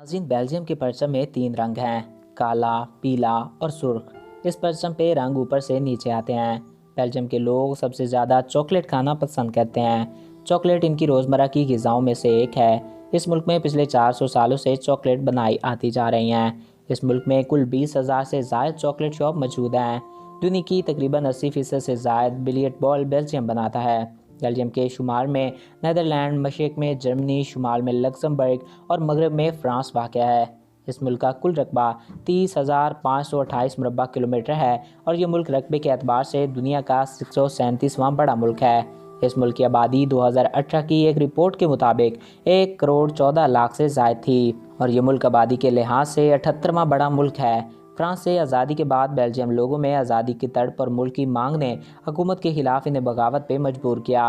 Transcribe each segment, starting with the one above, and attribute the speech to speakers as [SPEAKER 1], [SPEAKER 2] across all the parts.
[SPEAKER 1] नाज़रीन, बेल्जियम के परचम में 3 रंग हैं, काला, पीला और सुर्ख। इस परचम पे रंग ऊपर से नीचे आते हैं। बेल्जियम के लोग सबसे ज़्यादा चॉकलेट खाना पसंद करते हैं। चॉकलेट इनकी रोज़मर्रा की ग़िज़ाओं में से एक है। इस मुल्क में पिछले 400 सालों से चॉकलेट बनाई आती जा रही हैं। इस मुल्क में कुल 20,000 से ज़ायद चॉकलेट शॉप मौजूद हैं। दुनिया की तकरीबन 80% से ज़ायद बिलियट बॉल बेल्जियम बनाता है। बेल्जियम के शुमाल में नीदरलैंड, मशरक़ में जर्मनी, शुमाल में लक्समबर्ग और मगरब में फ़्रांस वाक़या है। इस मुल्क का कुल रकबा 30,528 मुरबा किलोमीटर है और ये मुल्क रकबे के एतबार से दुनिया का 137वां बड़ा मुल्क है। इस मुल्क की आबादी 2018 की एक रिपोर्ट के मुताबिक 1 करोड़ 14 लाख से ज़ायद थी और ये मुल्क आबादी के लिहाज से 78वां बड़ा मुल्क है। फ्रांस से आज़ादी के बाद बेल्जियम लोगों में आज़ादी की तड़प और मुल्क की मांग ने हुकूमत के खिलाफ इन्हें बगावत पे मजबूर किया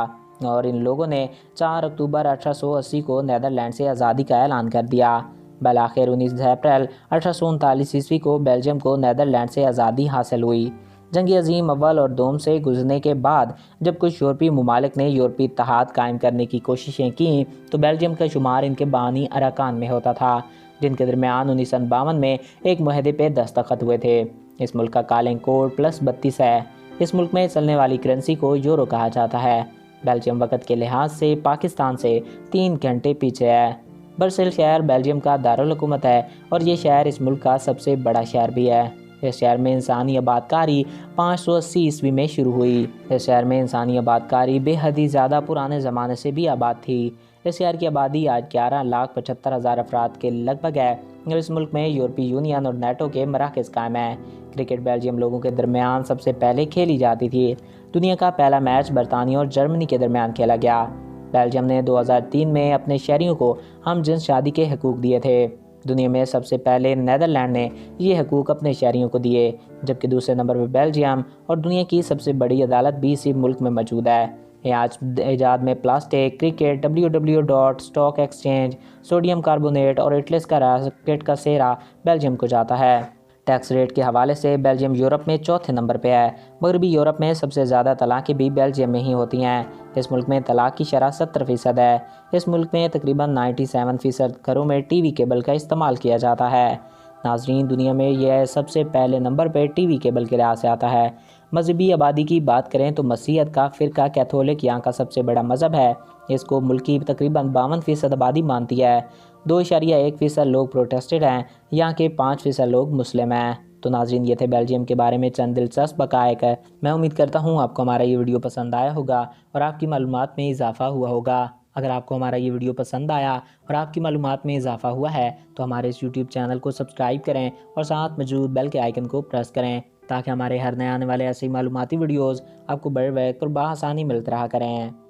[SPEAKER 1] और इन लोगों ने 4 अक्टूबर 1880 को नीदरलैंड से आज़ादी का ऐलान कर दिया। बलाखिर 19 अप्रैल 1839 ईस्वी को बेल्जियम को नीदरलैंड से आज़ादी हासिल हुई। जंग अज़ीम अव्वल और दोम से गुजरने के बाद जब कुछ यूरोपीय ममालिक ने यूरोपीय इत्तेहाद कायम करने की कोशिशें की तो बेल्जियम का शुमार इनके बानी अरकान में होता था, जिनके दरमियान 1952 में एक मुआहदे पे दस्तखत हुए थे। इस मुल्क का कालिंग कोड +32 है। इस मुल्क में चलने वाली करेंसी को यूरो कहा जाता है। बेल्जियम वक़्त के लिहाज से पाकिस्तान से 3 घंटे पीछे है। ब्रसेल शहर बेल्जियम का दारुल हुकूमत है और ये शहर इस मुल्क का सबसे बड़ा शहर भी है। इस शहर में इंसानी आबादकारी 580 ईस्वी में शुरू हुई। इस शहर में इंसानी आबादकारी बेहद ही ज़्यादा पुराने ज़माने से भी आबाद थी। इस शहर की आबादी आज 11,75,000 अफराद के लगभग है और इस मुल्क में यूरोपीय यूनियन और नेटो के मराकज़ कायम हैं। क्रिकेट बेल्जियम लोगों के दरमियान सबसे पहले खेली जाती थी। दुनिया का पहला मैच बरतानिया और जर्मनी के दरमियान खेला गया। बेल्जियम ने 2003 में अपने शहरियों को हम जिन्स शादी के हकूक़ दिए थे। दुनिया में सबसे पहले नीदरलैंड ने ये हकूक़ अपने शहरियों को दिए, जबकि दूसरे नंबर पर बेल्जियम और दुनिया की सबसे बड़ी अदालत भी इसी मुल्क में मौजूद है। आज ईजाद में plastic, cricket, WWW stock exchange, sodium carbonate और एटलस का रॉकेट का सेहरा बेल्जियम को जाता है। टैक्स रेट के हवाले से बेल्जियम यूरोप में चौथे नंबर पे है। मगरबी यूरोप में सबसे ज़्यादा तलाक़ें भी बेल्जियम में ही होती हैं। इस मुल्क में तलाक़ की शरह 70% है। इस मुल्क में तकरीबन 97% घरों में टीवी केबल का इस्तेमाल किया जाता है। नाजरीन, दुनिया में यह सबसे पहले नंबर पर टीवी केबल के लिहाज से आता है। मजहबी आबादी की बात करें तो मसीहत का फ़िरका कैथोलिक यहाँ का सबसे बड़ा मज़हब है। इसको मुल्क की तकरीबन 52% आबादी मानती है। 2.1% लोग प्रोटेस्टेड हैं, यहाँ के 5% लोग मुस्लिम हैं। तो नाजरीन, ये थे बेल्जियम के बारे में चंद दिलचस्प हक़ाइक़ है। मैं उम्मीद करता हूँ आपको हमारा ये वीडियो पसंद आया होगा और आपकी मालूमात में इजाफ़ा हुआ होगा। अगर आपको हमारा ये वीडियो पसंद आया और आपकी मालूमात में इजाफ़ा हुआ है तो हमारे इस यूट्यूब चैनल को सब्सक्राइब करें और साथ मौजूद बेल के आइकन को प्रेस करें ताकि हमारे हर नए आने वाले ऐसे ही मालूमाती वीडियोज़ आपको बर वक्त और बआसानी मिलते रहा करें।